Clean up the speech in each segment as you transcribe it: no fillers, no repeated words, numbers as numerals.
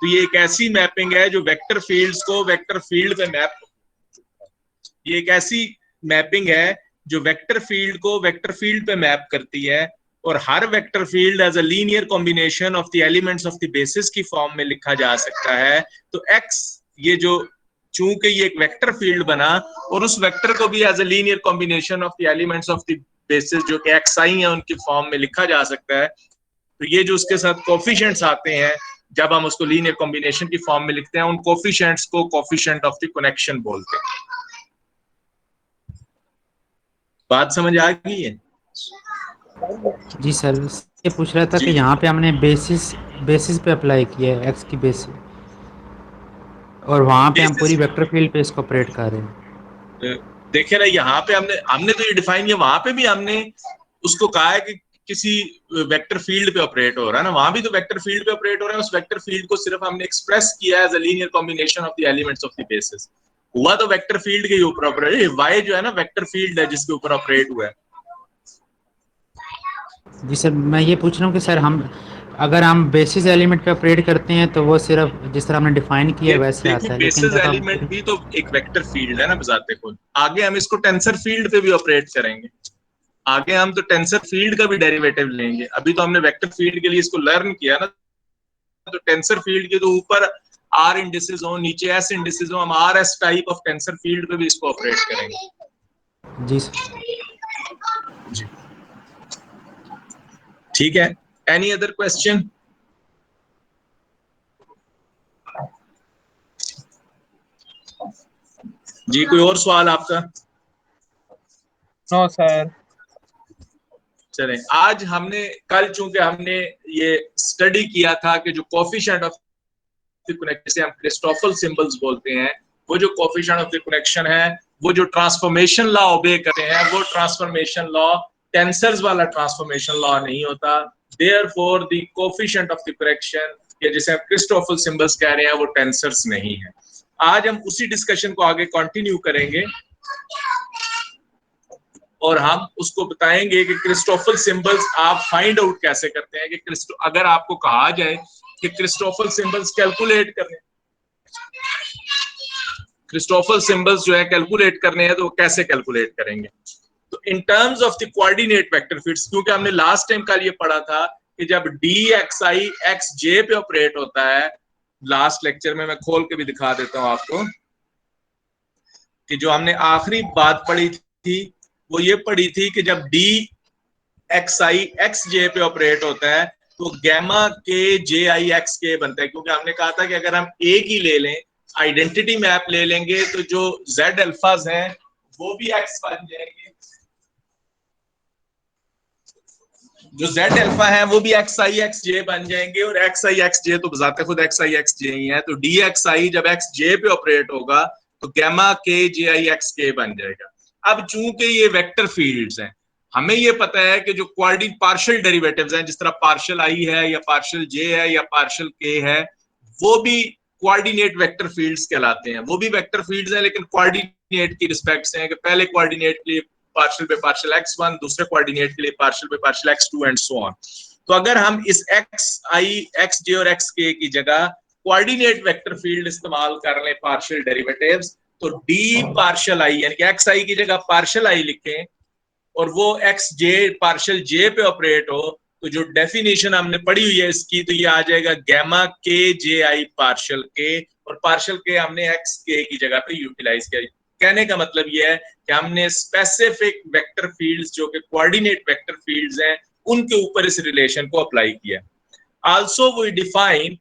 तो ये एक ऐसी मैपिंग है जो वेक्टर फील्ड्स को वेक्टर फील्ड पे मैप, ये एक ऐसी मैपिंग है जो वेक्टर फील्ड को वेक्टर फील्ड पे मैप करती है, और हर vector field as a linear combination of the elements of the basis की फॉर्म में लिखा जा सकता है। तो एक्स, ये जो चूंकि ये एक वेक्टर फील्ड बना और उस वेक्टर को भी as a linear combination of the elements of the basis जो कि एक्स आई है उनकी फॉर्म में लिखा जा सकता है। तो ये जो उसके साथ कोफिशिएंट्स आते हैं जब हम उसको लीनियर कॉम्बिनेशन की फॉर्म में लिखते हैं, उन कोफिशिएंट्स को कोफिशिएंट ऑफ द कनेक्शन बोलते हैं। बात समझ आ गई है? जी सर, ये पूछ रहा था जी कि यहाँ पे हमने बेसिस बेसिस पे अप्लाई किया है एक्स की बेसिस, और वहाँ पे हम पूरी बेसिस, वेक्टर फील्ड पे इसको ऑपरेट कर रहे हैं। देखे ना, यहाँ पे हमने हमने तो ये डिफाइन किया, वहां पे भी हमने उसको कहा है कि किसी वेक्टर फील्ड पे ऑपरेट हो रहा है ना, वहां भी तो वेक्टर फील्ड पे ऑपरेट हो रहा है। उस वेक्टर फील्ड को सिर्फ हमने एक्सप्रेस किया as a linear combination of the elements of the basis. हुआ तो वेक्टर फील्ड के ऊपर ऑपरेट, वाई जो है ना वेक्टर फील्ड है जिसके ऊपर ऑपरेट हुआ है। जी सर, मैं ये पूछ रहा हूँ कि सर हम अगर हम बेसिस एलिमेंट पे ऑपरेट करते हैं तो वो सिर्फ जिस तरह हमने डिफाइन किया ये है वैसे देखो, आता है, लेकिन बेसिस जब हम एलिमेंट भी तो एक वेक्टर फील्ड है ना बजाते खुद। आगे हम इसको टेंसर फील्ड पे भी ऑपरेट करेंगे, आगे हम तो टेंसर फील्ड का भी डेरिवेटिव लेंगे। अभी तो हमने वेक्टर फील्ड के लिए इसको लर्न किया ना, तो टेंसर फील्ड के तो ऊपर आर इंडिसेस हो, नीचे एस इंडिसेस हो, हम R S type of tensor field पे भी इसको ऑपरेट करेंगे। जी सर। जी ठीक है। Any other question? जी कोई और सवाल आपका? No sir. चलें, आज हमने, कल चूंकि हमने ये स्टडी किया था कि जो कोफिशिएंट ऑफ द कनेक्शन, जिसे हम क्रिस्टोफल सिंबल्स बोलते हैं, वो जो कोफिशिएंट ऑफ द कनेक्शन है, वो जो ट्रांसफॉर्मेशन लॉ ओबे करते हैं, वो ट्रांसफॉर्मेशन लॉ टेंसर्स वाला ट्रांसफॉर्मेशन लॉ नहीं होता। Therefore the coefficient of the correction, या जिसे हम क्रिस्टोफल सिंबल्स कह रहे हैं, वो टेंसर्स नहीं है। आज हम उसी डिस्कशन को आगे कंटिन्यू करेंगे और हम उसको बताएंगे कि क्रिस्टोफल सिंबल्स आप फाइंड आउट कैसे करते हैं। कि अगर आपको कहा जाए कि क्रिस्टोफल सिंबल्स कैलकुलेट करने, क्रिस्टोफल सिंबल्स जो है कैलकुलेट करने हैं, तो कैसे कैलकुलेट करेंगे? तो in terms of the coordinate vector fields, क्योंकि हमने लास्ट टाइम कल ये पढ़ा था कि जब डी एक्स आई एक्स जे पे ऑपरेट होता है, लास्ट लेक्चर में मैं खोल के भी दिखा देता हूं आपको, कि जो हमने आखिरी बात पढ़ी थी वो ये पढ़ी थी कि जब डी एक्स आई एक्स जे पे ऑपरेट होता है तो गैमा के जे आई एक्स के बनता है। क्योंकि हमने कहा था कि अगर हम एक ही ले लें, आइडेंटिटी मैप ले लेंगे, तो जो जेड अल्फाज हैं वो भी एक्स बन जाएंगे, जो जेड अल्फा है वो भी एक्स आई एक्स जे बन जाएंगे, और एक्स आई एक्स जे तो बजाते खुद एक्स आई एक्स जे ही है। तो डी एक्स आई जब एक्स जे पे ऑपरेट होगा तो गैमा के जे आई एक्स के बन जाएगा। अब चूंकि ये वेक्टर फील्ड्स हैं, हमें ये पता है कि जो पार्शियल डेरिवेटिव्स हैं, जिस तरह पार्शियल आई है या पार्शियल जे है या पार्शियल के है, वो भी कोऑर्डिनेट वेक्टर फील्ड्स कहलाते हैं। वो भी वेक्टर फील्ड्स हैं लेकिन कोऑर्डिनेट की रिस्पेक्ट से हैं, कि पहले कोऑर्डिनेट के लिए पार्शियल पे पार्शियल x1, दूसरे कोऑर्डिनेट के लिए पार्शियल पे partial x2 and so on. तो अगर हम इस x i x j और x k की जगह कोऑर्डिनेट वेक्टर फील्ड इस्तेमाल कर लें पार्शियल डेरिवेटिव्स, तो d पार्शियल i यानी कि x i की जगह पार्शियल i लिखें और वो x j पार्शियल j पे ऑपरेट हो, तो जो डेफिनेशन हमने पढ़ी हुई है इसकी, तो ये आ जाएगा gamma k j i partial के, और पार्शियल के हमने एक्स के की जगह पे यूटिलाइज किया। कहने का मतलब ये है कि हमने स्पेसिफिक वेक्टर फील्ड्स जो कि कोऑर्डिनेट वेक्टर फील्ड्स हैं उनके ऊपर इस रिलेशन को अप्लाई किया। आल्सो वी डिफाइन,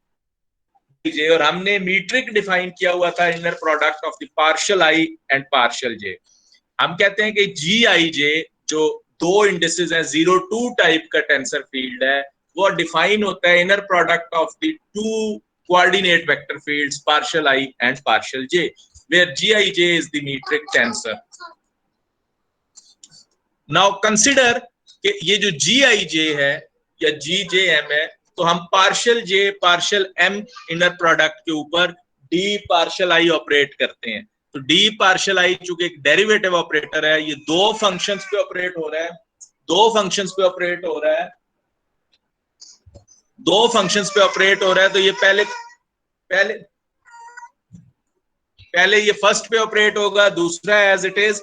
और हमने मीट्रिक डिफाइन किया हुआ था inner product of the partial i and partial j. हम कहते हैं कि जी आई जे जो दो इंडिसेस है, 0 2 टाइप का टेंसर फील्ड है, वो डिफाइन होता है inner product of the two coordinate vector fields partial i and partial j, where Gij is the metric tensor. Now consider कि ये जो Gij है या Gjm है, तो हम पार्शियल जे पार्शियल एम इनर प्रोडक्ट के ऊपर d पार्शियल आई ऑपरेट करते हैं। तो d पार्शियल आई चूंकि एक डेरिवेटिव ऑपरेटर है, ये दो फंक्शंस पे ऑपरेट हो रहा है, दो फंक्शंस पे ऑपरेट हो रहा है, दो फंक्शंस पे ऑपरेट हो रहा है। तो ये पहले पहले ये फर्स्ट पे ऑपरेट होगा, दूसरा as it is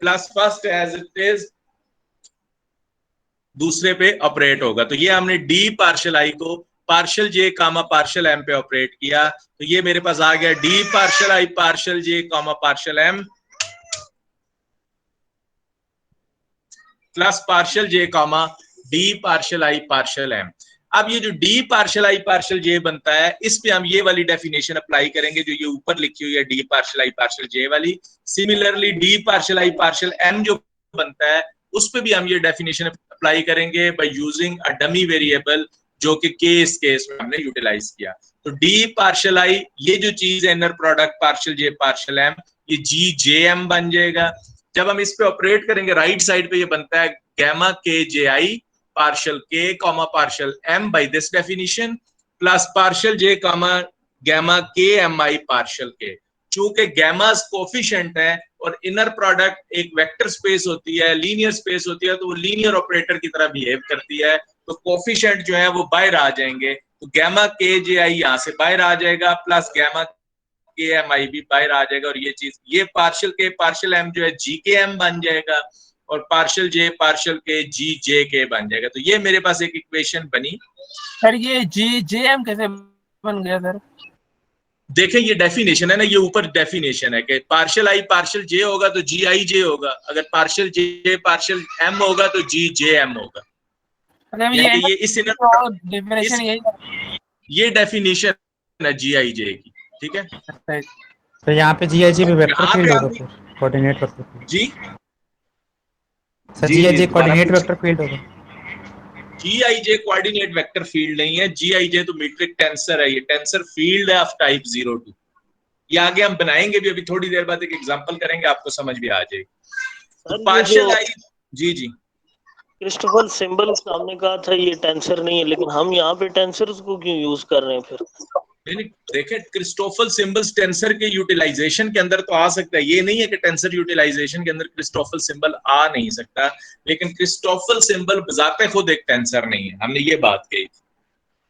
plus first as it is दूसरे पे ऑपरेट होगा। तो ये हमने डी पार्शियल आई को पार्शियल जे कामा पार्शियल एम पे ऑपरेट किया, तो ये मेरे पास आ गया डी पार्शियल आई पार्शियल जे कामा पार्शियल एम प्लस पार्शियल जे कामा डी पार्शियल आई पार्शियल एम। अब ये जो डी पार्शियल आई पार्शियल जे बनता है, इस पे हम ये वाली डेफिनेशन अप्लाई करेंगे जो ये ऊपर लिखी हुई है डी पार्शियल आई पार्शियल जे वाली। सिमिलरली डी पार्शियल आई पार्शियल एम जो बनता है उस पे भी हम ये डेफिनेशन अप्लाई करेंगे by using a dummy variable जो कि के इस केस में हमने यूटिलाइज किया। तो डी पार्शियल आई ये जो चीज है इनर प्रोडक्ट पार्शियल जे पार्शियल एम, ये जी जे एम बन जाएगा। जब हम इस पे ऑपरेट करेंगे राइट साइड पे ये बनता है gamma k j i partial k comma partial m by this definition plus partial j comma gamma k m i partial k. चूंकि गैमास कोफिशिएंट है और इनर प्रोडक्ट एक वेक्टर स्पेस होती है, लीनियर स्पेस होती है, तो वो लीनियर ऑपरेटर की तरह बिहेव करती है, तो कोफिशिएंट जो है वो बाहर आ जाएंगे। तो गैमा के जे आई यहाँ से बाहर आ जाएगा प्लस गैमा के एम आई भी बाहर आ जाएगा, और ये चीज ये पार्शियल के पार्शियल एम जो है जी के एम बन जाएगा और पार्शियल के जी जे के बन जाएगा। तो ये मेरे पास एक इक्वेशन बनी। सर ये जी जे एम कैसे बन गया सर? देखें ये डेफिनेशन है ना, ये ऊपर डेफिनेशन है कि पार्शियल आई पार्शियल जे होगा तो जी आई जे होगा, अगर पार्शियल जे पार्शियल एम होगा तो जी जे एम होगा। ये इस डेफिनेशन ये डेफिनेशन है जी आई जे की, ठीक है। तो यहाँ पे जी आई जे भी वेक्टर फील्ड होगा, फिर coordinate vector field ji sir, ji i J coordinate vector field होगा। जी i J coordinate vector field नहीं है, जी आई जे तो मीट्रिक टेंसर है, ये टेंसर फील्ड है ऑफ टाइप 0-2। ये आगे हम बनाएंगे भी, अभी थोड़ी देर बाद एक एग्जांपल करेंगे, आपको समझ भी आ जाएगी। तो पार्शियल आई जी क्रिस्टोफर सिंबल सामने कहा था ये टेंसर नहीं है, लेकिन हम यहाँ पे टेंसर्स को क्यों यूज कर रहे हैं फिर? नहीं देखें, क्रिस्टोफल सिंबल्स टेंसर के यूटिलाइजेशन के अंदर तो आ सकता है, ये नहीं है कि टेंसर यूटिलाइजेशन के अंदर क्रिस्टोफल सिंबल आ नहीं सकता, लेकिन क्रिस्टोफल सिंबल बजाते खुद एक टेंसर नहीं है, हमने ये बात कही,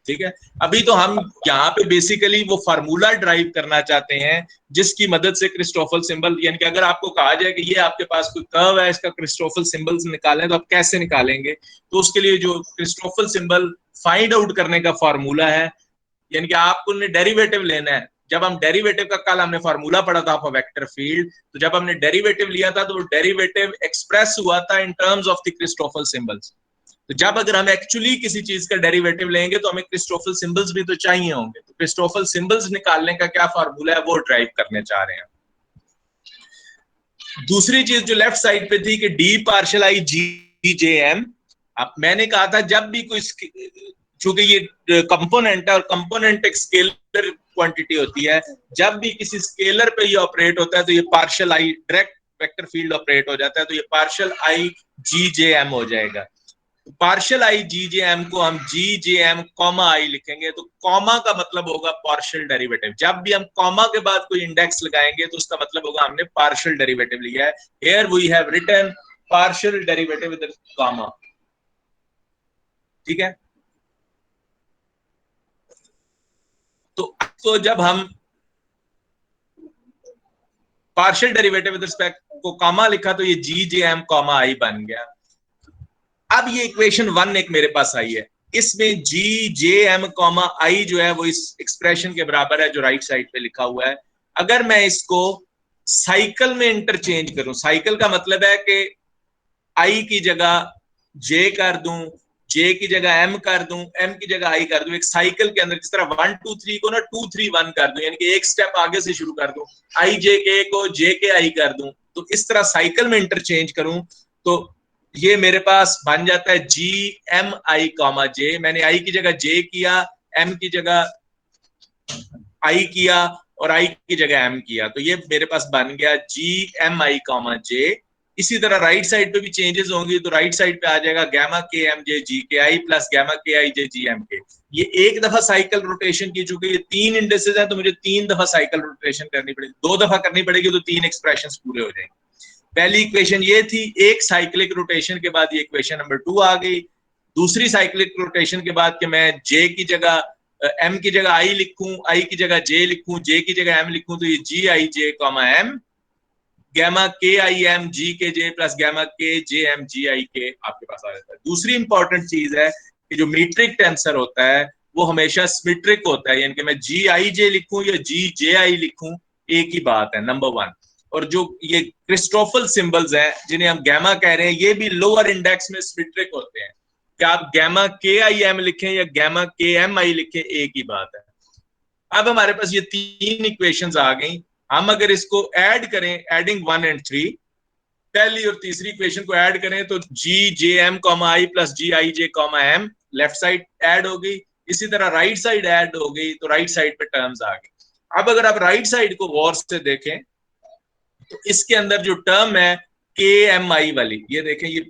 ठीक है। अभी तो हम यहाँ पे बेसिकली वो फार्मूला ड्राइव करना चाहते हैं जिसकी मदद से क्रिस्टोफल सिंबल, यानी कि अगर आपको कहा जाए कि ये आपके पास कोई कर्व है, इसका क्रिस्टोफल सिंबल निकालें, तो आप कैसे निकालेंगे? तो उसके लिए जो क्रिस्टोफल सिंबल फाइंड आउट करने का फार्मूला है, यानी कि आपको डेरिवेटिव लेना है। जब हम डेरिवेटिव का कल हमने फार्मूला पढ़ा था ऑफ वेक्टर फील्ड, तो जब हमने डेरिवेटिव लिया था तो वो डेरिवेटिव एक्सप्रेस हुआ था in terms of the Christoffel symbols. तो जब अगर हम एक्चुअली किसी चीज का डेरिवेटिव लेंगे तो हमें क्रिस्टोफल सिंबल्स भी तो चाहिए होंगे, तो क्रिस्टोफल सिंबल्स निकालने का क्या फार्मूला है वो ड्राइव करने चाह रहे हैं। दूसरी चीज जो लेफ्ट साइड पे थी कि डी पार्शियल आई जी जे एम, अब मैंने कहा था जब भी कोई, चूंकि ये कंपोनेंट है और कंपोनेंट एक स्केलर क्वांटिटी होती है, जब भी किसी स्केलर पे ये ऑपरेट होता है तो ये पार्शियल आई डायरेक्ट वेक्टर फील्ड ऑपरेट हो जाता है, तो ये पार्शियल आई जी जे एम हो जाएगा। पार्शियल आई जी जे एम को हम जी जे एम कॉमा आई लिखेंगे, तो कॉमा का मतलब होगा पार्शियल डेरिवेटिव। जब भी हम कॉमा के बाद कोई इंडेक्स लगाएंगे तो उसका मतलब होगा हमने पार्शियल डेरिवेटिव लिया है। Here we have written partial derivative with comma, ठीक है। तो जब हम पार्शियल डेरिवेटिव विद रिस्पेक्ट को कॉमा लिखा तो ये जी जे एम कॉमा आई बन गया। अब ये इक्वेशन 1 एक मेरे पास आई है, इसमें जी जे एम कॉमा आई जो है वो इस एक्सप्रेशन के बराबर है जो राइट साइड पे लिखा हुआ है। अगर मैं इसको साइकिल में इंटरचेंज करूं, साइकिल का मतलब है कि आई की जगह जे कर दूं, जे की जगह एम कर दूं, एम की जगह आई कर दूं, एक साइकिल के अंदर जिस तरह 1 2 3 को ना 2 3 1 कर दूं, यानी कि एक स्टेप आगे से शुरू कर दूं, आई जे के को जे के आई कर दूं, तो इस तरह साइकिल में इंटरचेंज करूं तो ये मेरे पास बन जाता है जी एम आई कॉमा जे। मैंने आई की जगह जे किया, एम की जगह आई किया और आई की जगह एम किया, तो ये मेरे पास बन गया जी एम आई कॉमा जे। इसी तरह राइट साइड पे भी चेंजेस होंगी, तो राइट साइड पे आ जाएगा गैमा के एम जे जी के आई प्लस गैमा के आई जे जी एम के। ये एक दफा साइकिल रोटेशन की, चूंकि ये 3 इंडेक्सेस हैं तो मुझे 3 दफा साइकिल रोटेशन करनी पड़ेगी, 2 दफा करनी पड़ेगी तो 3 एक्सप्रेशंस पूरे हो जाएंगे। पहली इक्वेशन ये थी, एक साइक्लिक रोटेशन के बाद ये इक्वेशन नंबर 2 आ गई। दूसरी साइक्लिक रोटेशन के बाद कि मैं जे की जगह m की जगह i लिखूं, i की जगह j लिखूं, j की जगह m लिखूं, तो ये जी i j comma m gamma k i M G के जे प्लस गैमा के जे एम जी आई के आपके पास आ जाता है। दूसरी इंपॉर्टेंट चीज है कि जो मीट्रिक टेंसर होता है वो हमेशा सिमेट्रिक होता है, यानी कि मैं जी आई जे लिखूं या जी जे आई लिखूं एक ही बात है, नंबर वन। और जो ये क्रिस्टोफल सिंबल्स हैं जिन्हें हम गैमा कह रहे हैं, ये भी लोअर इंडेक्स में सिमेट्रिक होते हैं। क्या आप गैमा के आई एम लिखें या गैमा के एम आई लिखें एक ही बात है। अब हमारे पास ये तीन इक्वेशंस आ गई, हम अगर इसको ऐड करें, एडिंग 1 and 3, पहली और तीसरी इक्वेशन को ऐड करें तो g j m comma i plus g i j comma m left side add हो गई, इसी तरह राइट साइड ऐड हो गई, तो राइट साइड पे टर्म्स आ गई। अब अगर आप राइट साइड को गौर से देखें तो इसके अंदर जो टर्म है के एम आई वाली, ये देखें, ये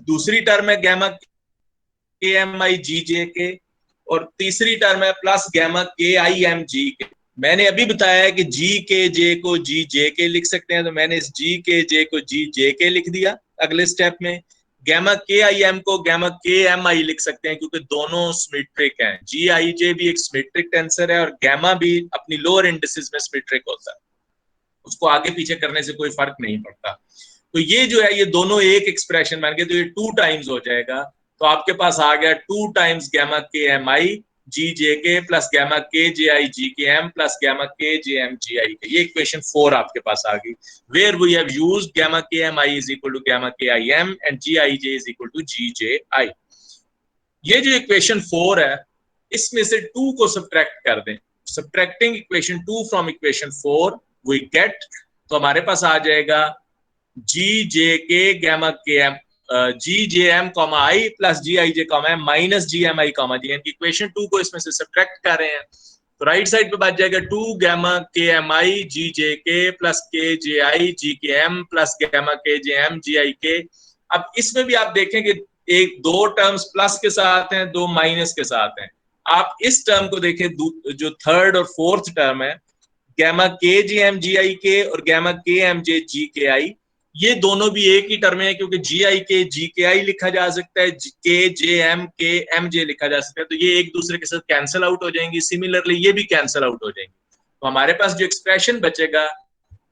दूसरी टर्म है गैमा के एम आई जी जे के, और तीसरी टर्म है plus gamma k i M G के। मैंने अभी बताया है कि जी के जे को जी जे के लिख सकते हैं, तो मैंने इस जी के जे को जी जे के लिख दिया। अगले स्टेप में गैमा के आई एम को गैमा के एम आई लिख सकते हैं, क्योंकि दोनों सिमेट्रिक हैं। जी आई जे भी एक सिमेट्रिक टेंसर है और गैमा भी अपनी लोअर इंडिसेस में सिमेट्रिक होता है, उसको आगे पीछे करने से कोई फर्क नहीं पड़ता। तो ये जो है ये दोनों एक एक्सप्रेशन बन गए, तो ये 2 टाइम्स हो जाएगा। तो आपके पास आ गया 2 टाइम्स गैमा के एम आई जी जे के प्लस गैमा के जे आई जी के एम प्लस गैमा के जे एम जी आई के। ये इक्वेशन 4 आपके पास आ गई, where we have used gamma k m i is equal to gamma k i m and g i j is equal to g j i. ये जो equation 4 है इसमें से 2 को सब्ट्रैक्ट कर दें, subtracting equation 2 from equation 4 we get, तो हमारे पास आ जाएगा जी जे k gamma k m g j m comma i plus g i j comma m minus g m i comma g m की इक्वेशन 2 को इसमें से सब्ट्रैक्ट कर रहे हैं, तो राइट साइड पे बच जाएगा 2 गैमा के एम आई जी जे के प्लस के जे आई जी के एम प्लस गैमा के जे एम जी आई के। अब इसमें भी आप देखें कि एक 2 टर्म्स प्लस के साथ हैं, 2 माइनस के साथ हैं। आप इस टर्म को देखें, जो थर्ड और फोर्थ टर्म है गैमा के जी एम जी आई के और गैमा के एम जे जी के आई, ये दोनों भी एक ही टर्म है, क्योंकि जी आई के जी के आई लिखा जा सकता है, के जे एम के एम जे लिखा जा सकता है, तो ये एक दूसरे के साथ कैंसिल आउट हो जाएंगी। सिमिलरली ये भी कैंसिल आउट हो जाएंगी, तो हमारे पास जो एक्सप्रेशन बचेगा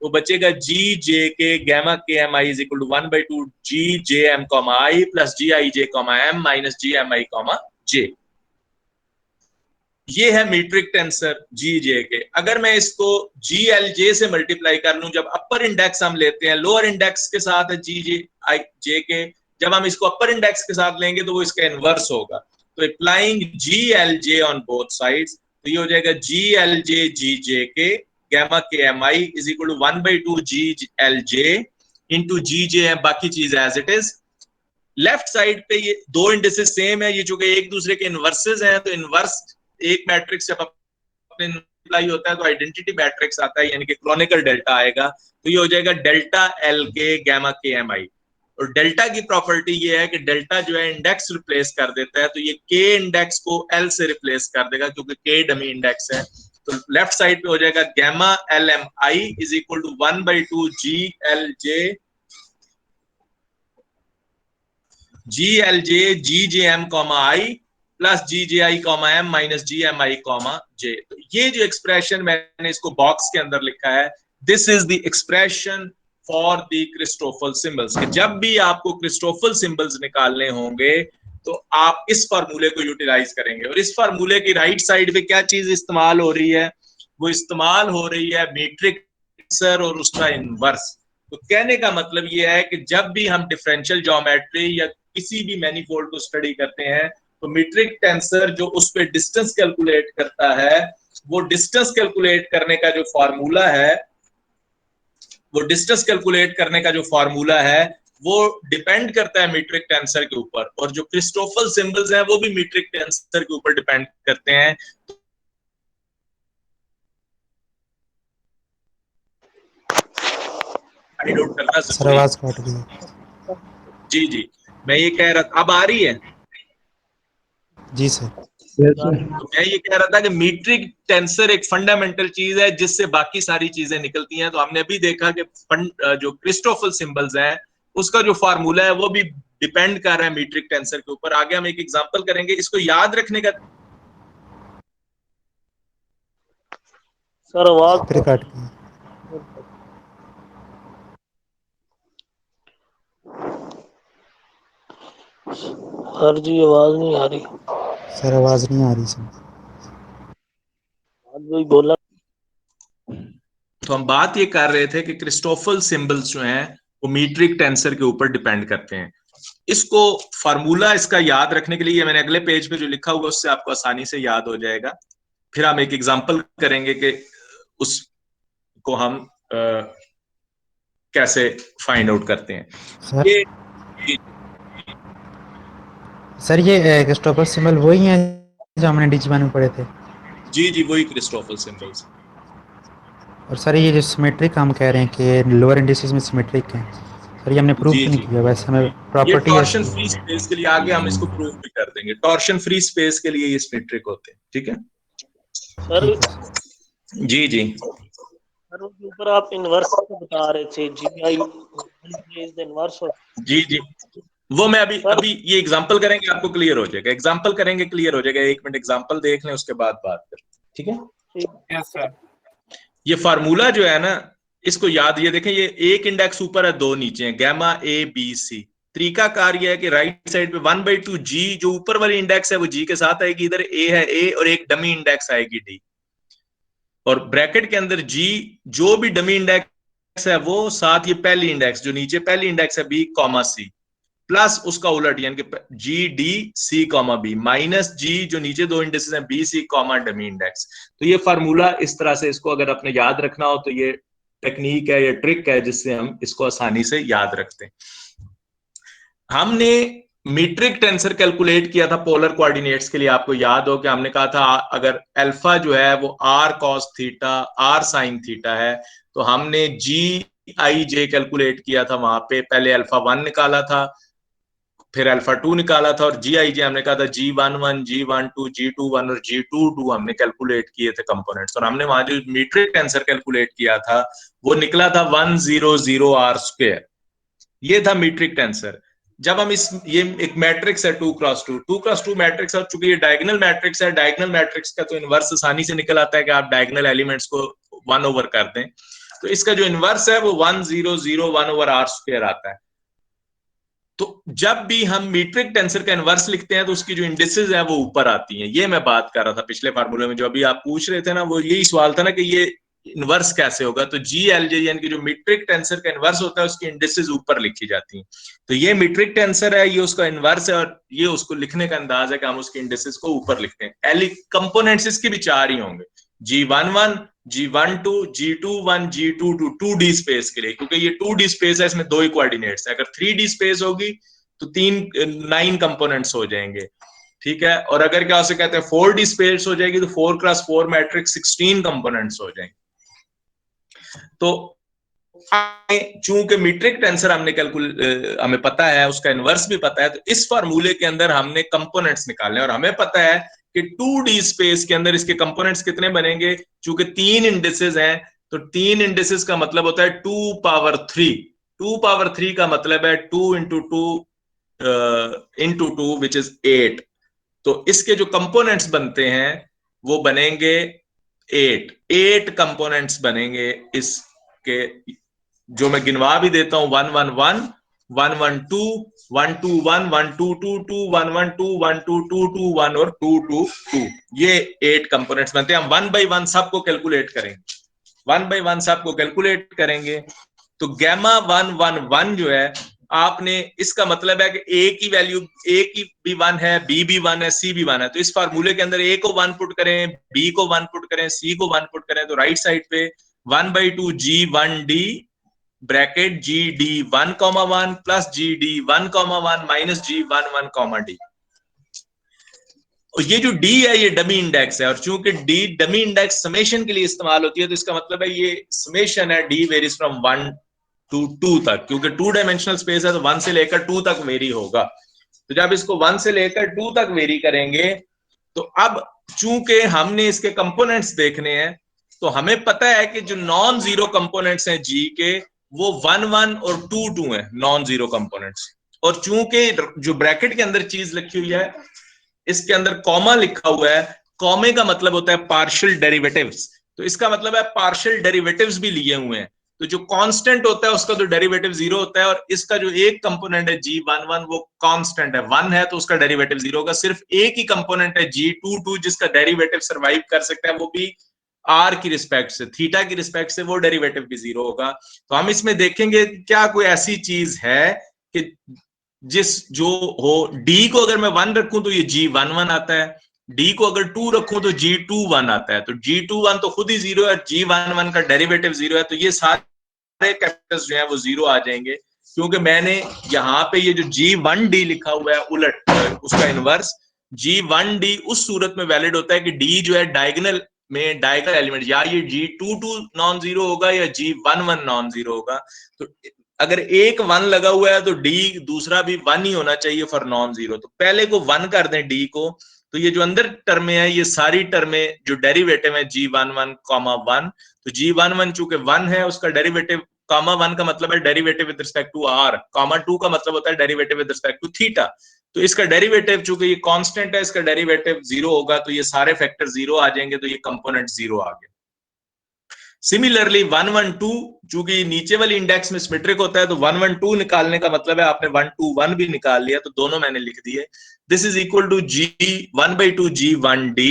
वो बचेगा जी जे k gamma k m i is equal to 1/2 g j m comma i plus g i j comma m minus g m i comma j. ये है मीट्रिक टेंसर जी जे के। अगर मैं इसको जी एल जे से मल्टीप्लाई कर लूं, जब अपर इंडेक्स हम लेते हैं, लोअर इंडेक्स के साथ है जी जे आई जे के, जब हम इसको अपर इंडेक्स के साथ लेंगे तो वो इसका इनवर्स होगा। तो applying ji l J on both sides, तो ये हो जाएगा जी l j g J k gamma k m i is equal to 1/2 g l j into g j m, बाकी चीज as it is. Left side पे ये 2 indices same है, ये चूंकि एक दूसरे के इनवर्सेस हैं, तो इनवर्स एक मैट्रिक्स जब अपने अप्लाई होता है तो आइडेंटिटी मैट्रिक्स आता है, यानी कि क्रोनिकल डेल्टा आएगा, तो ये हो जाएगा डेल्टा एल के गैमा के एम आई। और डेल्टा की प्रॉपर्टी ये है कि डेल्टा जो है इंडेक्स रिप्लेस कर देता है, तो ये के इंडेक्स को एल से रिप्लेस कर देगा क्योंकि के डमी इंडेक्स है। तो लेफ्ट साइड पे हो जाएगा gamma l m i is equal to 1/2 g l j g j m comma i plus g j i comma m minus g m i comma j. तो ये जो expression मैंने इसको बॉक्स के अंदर लिखा है, this is the expression for the Christoffel symbols. जब भी आपको क्रिस्टोफल सिंबल्स निकालने होंगे तो आप इस फार्मूले को यूटिलाइज करेंगे। और इस फार्मूले की राइट साइड पे क्या चीज इस्तेमाल हो रही है, वो इस्तेमाल हो रही है मीट्रिक टेंसर और उसका इनवर्स। तो कहने का मतलब ये है कि जब भी हम डिफरेंशियल ज्योमेट्री या किसी भी मैनीफोल्ड को स्टडी करते हैं तो मीट्रिक टेंसर जो उस पे डिस्टेंस कैलकुलेट करता है, वो डिस्टेंस कैलकुलेट करने का जो फार्मूला है, वो डिपेंड करता है मीट्रिक टेंसर के ऊपर। और जो क्रिस्टोफल सिंबल्स हैं वो भी मीट्रिक टेंसर के ऊपर डिपेंड करते हैं। करना सर आवाज कट गई। जी मैं ये कह रहा था, अब आ रही है? जी सर। तो मैं ये कह रहा था कि मीट्रिक टेंसर एक फंडामेंटल चीज है जिससे बाकी सारी चीजें निकलती हैं। तो हमने अभी देखा कि जो क्रिस्टोफल सिंबल्स हैं उसका जो फार्मूला है वो भी डिपेंड कर रहा है मीट्रिक टेंसर के ऊपर। आगे हम एक एग्जांपल करेंगे। इसको याद रखने का सर आवाज फिर कट गई। सर जी आवाज नहीं आ रही। सर आवाज नहीं आ रही सर। आज वही बोला। तो हम बात ये कर रहे थे कि क्रिस्टोफल सिंबल्स जो हैं वो मीट्रिक टेंसर के ऊपर डिपेंड करते हैं। इसको फार्मूला इसका याद रखने के लिए मैंने अगले पेज पे जो लिखा हुआ उससे आपको आसानी से याद हो जाएगा। फिर हम एक एग्जांपल करेंगे कि उसको हम कैसे फाइंड आउट करते हैं। सर ये सर ये क्रिस्टोफर सिंबल वही है जो हमने डिजिवन में पढ़े थे। जी जी वही क्रिस्टोफल सिंबल्स। और सर ये जो सिमेट्रिक हम कह रहे हैं कि लोअर इंडिसेस में सिमेट्रिक है, सर ये हमने प्रूव जी नहीं जी किया, वैसे हमें ये प्रॉपर्टी है। टॉर्शन फ्री स्पेस के लिए आगे हम इसको प्रूव भी कर देंगे। टॉर्शन फ्री स्पेस के लिए ये सिमेट्रिक होते हैं। ठीक है सर ठीक है सर। जी जी सर उसके ऊपर आप इनवर्स बता रहे थे, GI is the inverse of. जी जी वो मैं अभी सर अभी ये एग्जांपल करेंगे आपको क्लियर हो जाएगा। एग्जांपल करेंगे क्लियर हो जाएगा। 1 मिनट एग्जांपल देख लें उसके बाद बात करें। ठीक है यस सर। ये फार्मूला जो है ना इसको याद, ये देखें ये एक इंडेक्स ऊपर है दो नीचे है, गैमा ए बी सी। तरीका कार्य है कि राइट साइड पे 1/2 जी जो ऊपर वाली इंडेक्स है वो जी के साथ आएगी, इधर ए है ए और एक डमी इंडेक्स आएगी डी, और ब्रैकेट के अंदर जी जो भी डमी इंडेक्स है वो साथ ये पहली इंडेक्स जो नीचे पहली इंडेक्स है बी कॉमा सी, प्लस उसका उलट यानी कि g d c comma b, minus g जो नीचे दो इंडेक्सेस हैं b c comma dummy index. तो ये फार्मूला इस तरह से इसको अगर आपने याद रखना हो तो ये टेक्निक है, ये ट्रिक है जिससे हम इसको आसानी से याद रखते हैं। हमने मीट्रिक टेंसर कैलकुलेट किया था पोलर कोऑर्डिनेट्स के लिए। आपको याद हो कि हमने कहा था अगर अल्फा जो है वो r cos theta r sine theta है तो हमने जी आई जे कैलकुलेट किया था वहां पे। पहले अल्फा 1 निकाला था, फिर अल्फा 2 निकाला था, और जी आई जे हमने कहा था G11 G12 G21 और G22 हमने कैलकुलेट किए थे कंपोनेंट्स। और हमने वहां जो मीट्रिक टेंसर कैलकुलेट किया था वो निकला था 100 आर स्क्वायर। ये था मीट्रिक टेंसर। जब हम इस ये एक मैट्रिक्स है 2x2 मैट्रिक्स है, चूंकि ये डायगोनल मैट्रिक्स है, डायगोनल मैट्रिक्स का तो इनवर्स आसानी से निकल आता है कि आप डायगोनल एलिमेंट्स को 1 ओवर कर दें। तो इसका जो इनवर्स है वो 1001 ओवर आर स्क्वायर आता है। तो जब भी हम मीट्रिक टेंसर का इनवर्स लिखते हैं तो उसकी जो इंडिसेस है वो ऊपर आती हैं। ये मैं बात कर रहा था पिछले फार्मूले में, जो अभी आप पूछ रहे थे ना वो यही सवाल था ना कि ये इनवर्स कैसे होगा। तो जी एल जे यानी कि जो मीट्रिक टेंसर का इनवर्स होता है उसकी इंडिसेस ऊपर लिखी जाती हैं। तो ये मीट्रिक टेंसर है, ये उसका इनवर्स है, और ये उसको लिखने का अंदाज है कि हम उसकी इंडिसेस को ऊपर लिखते हैं। कंपोनेंट्स इसके भी 4 ही होंगे, G11 G12 G21 G22 2D space के लिए, क्योंकि ये 2D स्पेस है इसमें 2 ही कोऑर्डिनेट्स है। अगर 3D स्पेस होगी तो 9 कंपोनेंट्स हो जाएंगे। ठीक है, और अगर क्या उसे कहते हैं 4D स्पेस हो जाएगी तो 4x4 मैट्रिक्स 16 कंपोनेंट्स हो जाएंगे। तो चूंकि मीट्रिक टेंसर हमें पता है, उसका इनवर्स भी पता है, तो इस फार्मूले के अंदर हमने कंपोनेंट्स निकालने, और हमें पता है कि 2D स्पेस के अंदर इसके कंपोनेंट्स कितने बनेंगे। चूंकि 3 इंडिसेस हैं तो 3 इंडिसेस का मतलब होता है 2 पावर 3। 2 पावर 3 का मतलब है 2 into 2 विच इज 8। तो इसके जो कंपोनेंट्स बनते हैं वो बनेंगे 8 कंपोनेंट्स बनेंगे इसके, जो मैं गिनवा भी देता हूं 111 112 121 122 112 122 1 और 222। ये 8 कंपोनेंट्स बनते हैं। हम 1 by 1 सबको कैलकुलेट करेंगे, 1 by 1 सबको कैलकुलेट करेंगे। तो गैमा 111 जो है, आपने इसका मतलब है कि ए की वैल्यू, ए की भी 1 है, बी भी 1 है, सी भी 1 है। तो इस फार्मूले के अंदर ए को 1 पुट करें, बी को 1 पुट करें, सी को 1 पुट करें, तो राइट साइड पे 1/2 G1D bracket GD1 1 plus GD1 1 minus G11 D। और ये जो D है ये डमी इंडेक्स है, और चूंकि D डमी इंडेक्स समेशन के लिए इस्तेमाल होती है तो इसका मतलब है ये समेशन है D वेरीज फ्रॉम 1 to 2 तक, क्योंकि 2 डायमेंशनल स्पेस है तो 1 से लेकर 2 तक वेरी होगा। तो जब इसको 1 से लेकर 2 तक वेरी करेंगे तो अब चूंकि हमने इसके कंपोनेंट्स देखने हैं तो हमें पता है कि जो नॉन जीरो कंपोनेंट्स हैं G के वो 1 1 और 2 2 है नॉन जीरो कंपोनेंट्स। और चूंकि जो ब्रैकेट के अंदर चीज लिखी हुई है इसके अंदर कॉमा लिखा हुआ है, कॉमे का मतलब होता है पार्शियल डेरिवेटिव्स। तो तो इसका मतलब है पार्शियल डेरिवेटिव्स भी लिए हुए हैं, तो जो कांस्टेंट होता है उसका तो डेरिवेटिव 0 होता है, और इसका जो एक कंपोनेंट है G11 वो कांस्टेंट है, 1 है, तो उसका डेरिवेटिव 0 होगा। सिर्फ एक ही कंपोनेंट है G22 जिसका डेरिवेटिव सर्वाइव कर सकता है, वो भी आर की रिस्पेक्ट से, थीटा की रिस्पेक्ट से, वो डेरिवेटिव भी 0 होगा। तो हम इसमें देखेंगे क्या कोई ऐसी चीज है कि जिस जो हो, डी को अगर मैं 1 रखूं तो ये G11 आता है, डी को अगर 2 रखूं तो G21 आता है, तो G21 तो खुद ही 0 है, G11 का डेरिवेटिव 0 है, तो ये सारे कैरेक्टर्स जो है वो 0 आ जाएंगे, क्योंकि मैंने यहाँ पे ये जो G1D लिखा हुआ है उलट उसका इनवर्स, G1D उस सूरत में वैलिड होता है कि D जो है डायगोनल में डायगोनल एलिमेंट, या ये G22 नॉन जीरो होगा या G11 नॉन जीरो होगा। तो अगर एक 1 लगा हुआ है तो डी दूसरा भी 1 ही होना चाहिए फॉर नॉन जीरो, तो पहले को 1 कर दें डी को, तो ये जो अंदर टर्में है ये सारी टर्में जो डेरिवेटिव है G11 कॉमा 1, तो G11 चूंकि 1 है उसका डेरिवेटिव, कॉमा 1 का मतलब है derivative with respect to r, comma 2 का मतलब होता है derivative with respect to theta, तो इसका डेरिवेटिव चूंकि ये कांस्टेंट है इसका डेरिवेटिव 0 होगा, तो ये सारे फैक्टर 0 आ जाएंगे, तो ये कंपोनेंट 0 आ गए। सिमिलरली 1 1 2 चूंकि नीचे वाली इंडेक्स में सिमेट्रिक होता है, तो 1 1 2 निकालने का मतलब है आपने 1 2 1 भी निकाल लिया, तो दोनों मैंने लिख दिए। This is equal to G1/2 G1D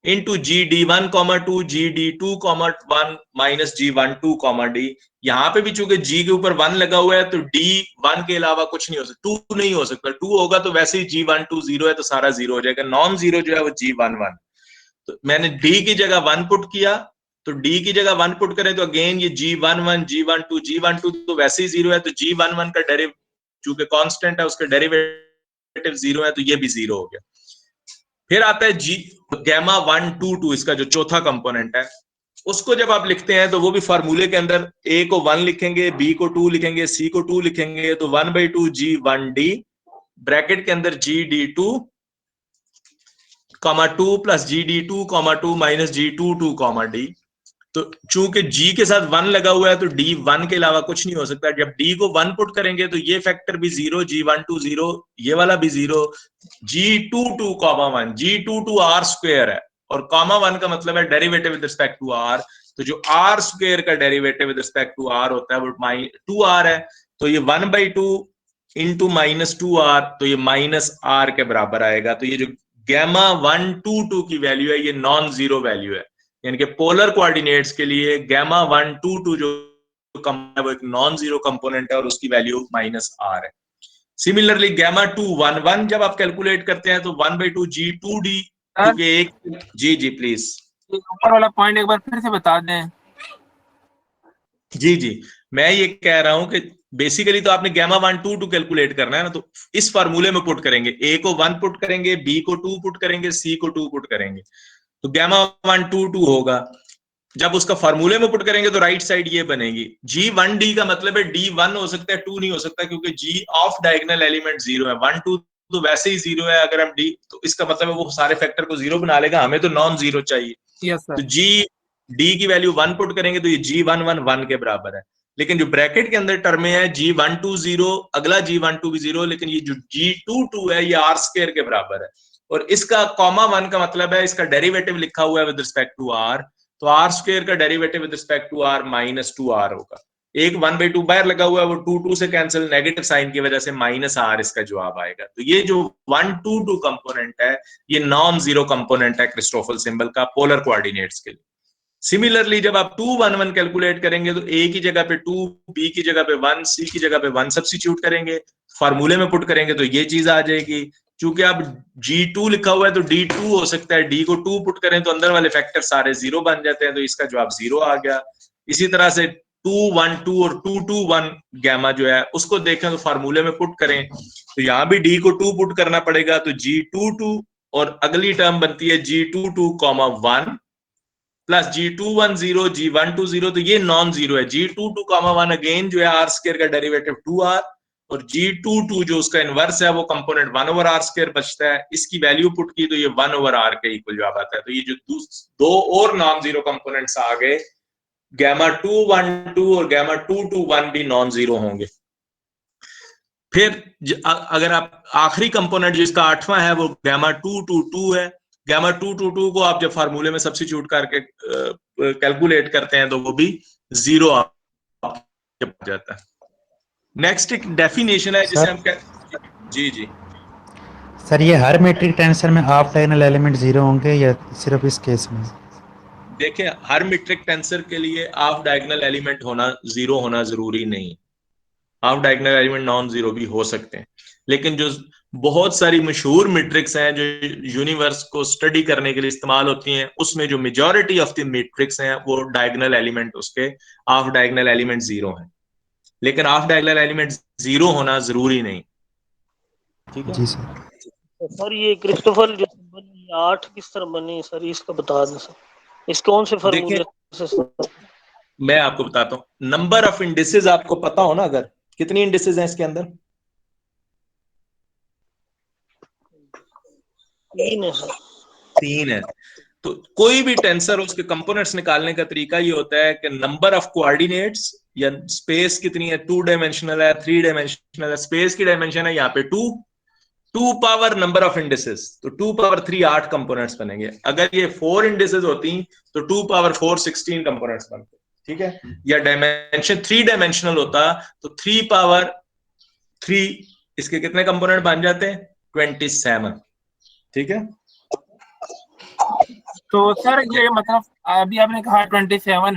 into GD1, 2 GD2, 1 minus G12, D। यहाँ पे भी चूंकि G के ऊपर 1 लगा हुआ है तो D1 के अलावा कुछ नहीं हो सकता, 2 नहीं हो सकता, 2 होगा तो वैसे ही G12 0 है तो सारा 0 हो जाएगा, नॉन जीरो जो है वो G11। तो मैंने D की जगह 1 पुट किया, तो D की जगह 1 पुट करें तो अगेन ये G11 G12 तो वैसे ही 0 है, तो G11 का डेरिवेटिव चूंकि कांस्टेंट है उसका डेरिवेटिव 0 है, तो ये भी 0 हो गया। फिर आता है G गैमा 1 2 2, इसका जो चौथा कंपोनेंट है उसको जब आप लिखते हैं तो वो भी फार्मूले के अंदर A को 1 लिखेंगे, B को 2 लिखेंगे, C को 2 लिखेंगे, तो 1/2 G1D ब्रैकेट के अंदर GD2 2 plus GD2 2 minus G22 D। तो चूंकि G के साथ 1 लगा हुआ है तो D1 के अलावा कुछ नहीं हो सकता, जब D को 1 पुट करेंगे तो ये फैक्टर भी 0, G12 0, ये वाला भी 0, G22 1, G22 R स्क्वायर है, और कॉमा 1 का मतलब है derivative with respect to R, तो जो R स्क्वायर का derivative with respect to R होता है वो 2R है, तो ये 1/2 इंटू माइनस 2R, तो ये माइनस R के बराबर आएगा। तो ये जो गैमा 1 2 2 की वैल्यू है ये नॉन जीरो वैल्यू है, यानी कि पोलर कोऑर्डिनेट्स के लिए गैमा 1 2 2 जो वो एक नॉन जीरो कंपोनेंट है और उसकी वैल्यू माइनस आर है। सिमिलरली गैमा 2 1 1 जब आप कैलकुलेट करते हैं तो 1/2 G2D, क्योंकि एक जी प्लीज ऊपर वाला पॉइंट एक बार फिर से बता दें। जी मैं ये कह रहा हूं कि बेसिकली तो आपने गैमा 1 2 2 कैलकुलेट करना है ना, तो इस फार्मूले में पुट करेंगे, ए को 1 पुट करेंगे, बी को 2 पुट करेंगे, सी को 2 पुट करेंगे, तो गैमा 1 2 2 होगा। जब उसका फार्मूले में पुट करेंगे तो राइट साइड ये बनेगी, G1D का मतलब है D1 हो सकता है 2 नहीं हो सकता, क्योंकि G ऑफ डायगोनल एलिमेंट 0 है, 1 2 तो वैसे ही 0 है, अगर हम D तो इसका मतलब है वो सारे फैक्टर को 0 बना लेगा, हमें तो नॉन जीरो चाहिए। Yes sir. तो D की वैल्यू 1 पुट करेंगे तो ये G11 1 के बराबर है, लेकिन जो ब्रैकेट के अंदर टर्म है G12 0, अगला G12 भी 0, लेकिन ये जो G22 है ये R स्क्वायर के बराबर है, और इसका कॉमा 1 का मतलब है इसका डेरिवेटिव लिखा हुआ है विद रिस्पेक्ट टू R, तो R स्क्वायर का derivative with respect to R minus 2R होगा। एक 1/2 बाहर लगा हुआ है वो 2 2 से कैंसिल, नेगेटिव साइन की वजह से माइनस R इसका जवाब आएगा। तो ये जो 1 2 2 कंपोनेंट है ये नॉन जीरो कंपोनेंट है क्रिस्टोफल सिंबल का पोलर कोऑर्डिनेट्स के लिए। सिमिलरली जब आप 2 1 1 कैलकुलेट करेंगे तो A की जगह पे 2, B की जगह पे 1, C की जगह पे 1 सब्स्टिट्यूट करेंगे, फार्मूले में पुट करेंगे तो ये चीज आ जाएगी। चूंकि अब G2 लिखा हुआ है तो D2 हो सकता है, D को 2 पुट करें तो अंदर वाले फैक्टर सारे 0 बन जाते हैं, तो इसका जवाब 0 आ गया। इसी तरह से 2 1 2 और 2 2 1 गैमा जो है उसको देखें तो फार्मूले में पुट करें तो यहाँ भी D को 2 पुट करना पड़ेगा, तो G22 और अगली टर्म बनती है G22 1 प्लस G21 0 G12 0, तो ये नॉन जीरो है। G22 1 अगेन जो है R स्क्वायर का डेरिवेटिव 2R, और G22 जो उसका इनवर्स है वो कंपोनेंट 1/R स्क्वायर बचता है, इसकी वैल्यू पुट की तो ये 1/R के इक्वल जवाब आता है। तो ये जो दो और नॉन जीरो कंपोनेंट्स आ गए, गैमा 2 1 2 और गैमा 2 2 1 भी नॉन जीरो होंगे। फिर अगर आप आखिरी कंपोनेंट जिसका 8वां है वो गैमा 2 2 2 है, गामा 222 को आप जब फार्मूले में सब्स्टिट्यूट करके कैलकुलेट करते हैं तो वो भी 0 आ जाता है। नेक्स्ट एक डेफिनेशन है जिसे हम जी जी सर ये हर मेट्रिक टेंसर में ऑफ डायगोनल एलिमेंट 0 होंगे या सिर्फ इस केस में? देखें, हर मीट्रिक टेंसर के लिए ऑफ डायगोनल एलिमेंट होना 0 होना जरूरी नहीं। Of diagonal element non zero भी हो सकते हैं, लेकिन जो बहुत सारी मशहूर मैट्रिक्स हैं जो यूनिवर्स को स्टडी करने के लिए इस्तेमाल होती हैं, उसमें जो मेजॉरिटी ऑफ द मैट्रिक्स हैं वो डायगोनल एलिमेंट उसके ऑफ डायगोनल एलिमेंट 0 हैं, लेकिन ऑफ डायगोनल एलिमेंट 0 होना जरूरी नहीं। ठीक है जी सर। तो सर ये क्रिस्टोफर जो बनी 8 किस तरह बनी सर, इसका बता दें सर, इस कौन से फार्मूले से सर? मैं आपको बताता हूँ। नंबर ऑफ इंडिसेस आपको पता हो ना, अगर कितनी इंडिसेस हैं इसके अंदर? 3 है सर। 3 है। तो कोई भी टेंसर उसके कंपोनेंट्स निकालने का तरीका ये होता है कि नंबर ऑफ कोऑर्डिनेट्स या स्पेस कितनी है, 2 डायमेंशनल है, 3 डायमेंशनल है, स्पेस की डायमेंशन है यहाँ पे 2 पावर नंबर ऑफ इंडिसेस, तो 2 पावर 3 8 कंपोनेंट्स बनेंगे। अगर ये 4 इंडिसेस होती तो 2 पावर 4 16 कंपोनेंट्स बनते। ठीक है, या डायमेंशन 3 डायमेंशनल होता तो 3 पावर 3 इसके कितने कंपोनेंट बन जाते हैं? 27। ठीक है, तो सर ये मतलब अभी आपने कहा 27,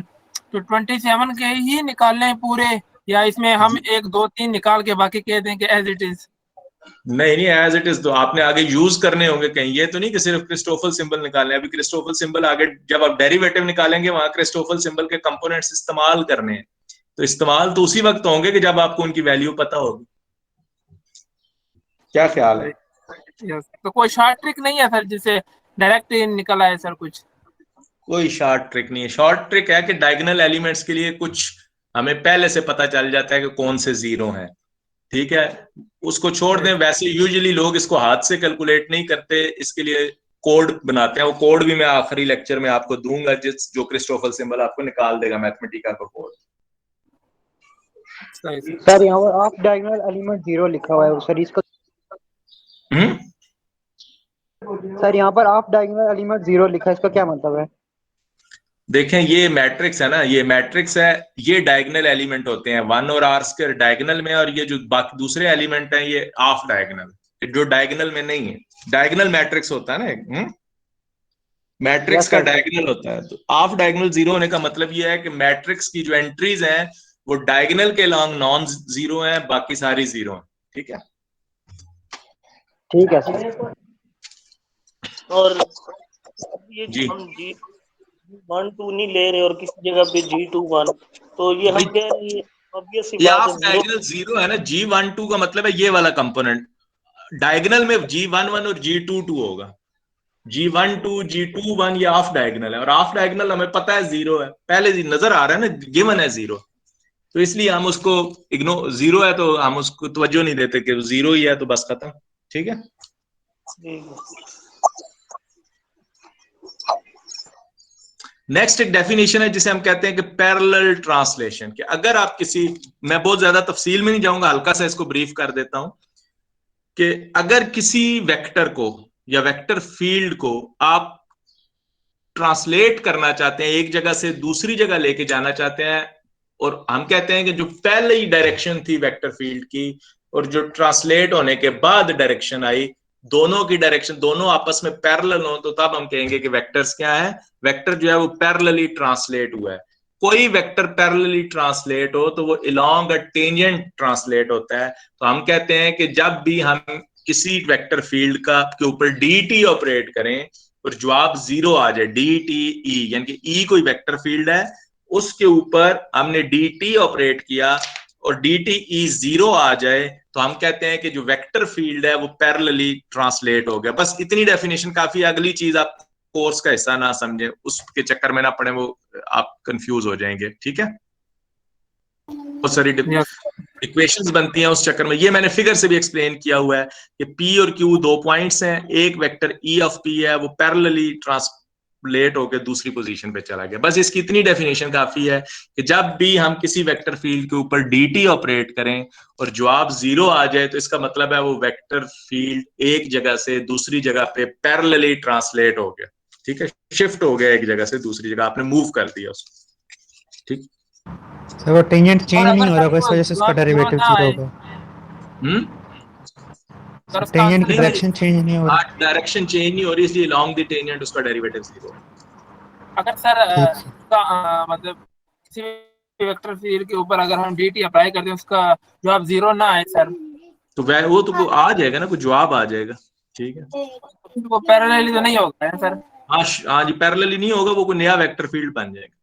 तो 27 के ही निकालने हैं पूरे, या इसमें हम 1 2 3 निकाल के बाकी कह दें कि एज इट इज? नहीं एज इट इज तो आपने आगे यूज करने होंगे कहीं, ये तो नहीं कि सिर्फ क्रिस्टोफल सिंबल निकालने। अभी क्रिस्टोफल सिंबल आगे जब आप डेरिवेटिव निकालेंगे वहां क्रिस्टोफल सिंबल के कंपोनेंट्स इस्तेमाल करने हैं, तो इस्तेमाल तो उसी वक्त होंगे कि जब आपको उनकी वैल्यू पता होगी। क्या ख्याल है? तो कोई शॉर्ट ट्रिक नहीं है सर जिससे डायरेक्ट निकल आए सर कुछ? कोई शॉर्ट ट्रिक नहीं है। शॉर्ट ट्रिक है कि डायगोनल एलिमेंट्स के लिए कुछ हमें पहले से पता चल जाता है कि कौन से 0 हैं। ठीक है, उसको छोड़ दें। वैसे यूजुअली लोग इसको हाथ से कैलकुलेट नहीं करते, इसके लिए कोड बनाते हैं। वो कोड भी मैं आखिरी लेक्चर में आपको दूंगा, जो क्रिस्टोफल सिंबल आपको निकाल देगा मैथमेटिका का कोड। सर यहाँ पर ऑफ डायगोनल एलिमेंट 0 लिखा हुआ है सर, इसका सर यहाँ पर ऑफ डायगोनल एलिमेंट 0 लिखा है, इसका क्या मतलब है? देखें, ये मैट्रिक्स है ना, ये मैट्रिक्स है, ये डायगोनल एलिमेंट होते हैं 1 और r स्क्वायर डायगोनल में, और ये जो बाकी दूसरे एलिमेंट हैं ये ऑफ डायगोनल, जो डायगोनल में नहीं है। डायगोनल मैट्रिक्स होता है ना, मैट्रिक्स का डायगोनल होता है। तो ऑफ डायगोनल 0 होने का मतलब ये है कि मैट्रिक्स की जो एंट्रीज हैं वो डायगोनल के लॉन्ग नॉन 0 हैं, बाकी सारी 0 हैं। ठीक है, ठीक है सर। और ये जो हम G1 2 नहीं ले रहे और किसी जगह पे G21, तो ये हम कह रहे हैं ऑब्वियस सी बात है डायगोनल 0 है ना। G12 का मतलब है ये वाला कंपोनेंट। डायगोनल में G11 और G22 होगा। G12 G21 ये ऑफ डायगोनल है, और ऑफ डायगोनल हमें पता है 0 है, पहले नजर आ रहा है ना, गिवन है 0, तो इसलिए हम उसको इग्नोर, 0 है तो हम उसको तवज्जो नहीं देते कि 0 ही है तो बस खत्म। ठीक है, नेक्स्ट एक डेफिनेशन है जिसे हम कहते हैं कि पैरेलल ट्रांसलेशन। कि अगर आप किसी, मैं बहुत ज्यादा तफसील में नहीं जाऊंगा, हल्का सा इसको ब्रीफ कर देता हूं, कि अगर किसी वेक्टर को या वेक्टर फील्ड को आप ट्रांसलेट करना चाहते हैं, एक जगह से दूसरी जगह लेके जाना चाहते हैं, और हम कहते हैं कि जो पहले ही डायरेक्शन थी वेक्टर फील्ड की और जो ट्रांसलेट होने के बाद डायरेक्शन आई, दोनों की डायरेक्शन दोनों आपस में पैरेलल हो, तो तब हम कहेंगे कि वेक्टर्स क्या है, वेक्टर जो है वो पैरेलली ट्रांसलेट हुआ है। कोई वेक्टर पैरेलली ट्रांसलेट हो तो वो अलोंग अ टेंजेंट ट्रांसलेट होता है। तो हम कहते हैं कि जब भी हम किसी वेक्टर फील्ड का के ऊपर dt ऑपरेट करें और जवाब 0 आ जाए, dt e, यानी कि e कोई वेक्टर फील्ड है, उसके ऊपर हमने dt ऑपरेट किया और dt e 0 आ जाए, तो हम कहते हैं कि जो वेक्टर फील्ड है वो पैरेलली ट्रांसलेट हो गया। बस इतनी डेफिनेशन काफी। अगली चीज आप कोर्स का हिस्सा ना समझे, उसके चक्कर में ना पड़े, वो आप कंफ्यूज हो जाएंगे। ठीक है, बहुत सारी इक्वेशंस बनती हैं उस चक्कर में। ये मैंने फिगर से भी एक्सप्लेन किया हुआ है कि P और Q 2 पॉइंट्स हैं, एक वेक्टर E ऑफ P है, वो पैरेलली लेट होकर दूसरी पोजीशन पे चला गया। बस इसकी इतनी डेफिनेशन काफी है कि जब भी हम किसी वेक्टर फील्ड के ऊपर dt ऑपरेट करें और जवाब 0 आ जाए तो इसका मतलब है वो वेक्टर फील्ड एक जगह से दूसरी जगह पे पैरेलली ट्रांसलेट हो गया। ठीक है, शिफ्ट हो गया एक जगह से दूसरी जगह, आपने मूव कर दिया उसको। ठीक, सर वो टेंजेंट चेंज नहीं हो रहा होगा, इस वजह से उसका डेरिवेटिव 0 होगा। टेंजेंट की डायरेक्शन चेंज नहीं हो रही। डायरेक्शन चेंज नहीं हो रही, इसलिए लॉन्ग द टेंजेंट उसका डेरिवेटिव 0। अगर सर मतलब किसी वेक्टर फील्ड के ऊपर अगर हम dt अप्लाई करते हैं उसका जवाब 0 ना आए सर, तो वो तो आ जाएगा ना, कोई जवाब आ जाएगा। ठीक है, वो पैरेलली तो नहीं होगा सर। हाँ जी, पैरेलली नहीं होगा, वो कोई नया वेक्टर फील्ड बन जाएगा।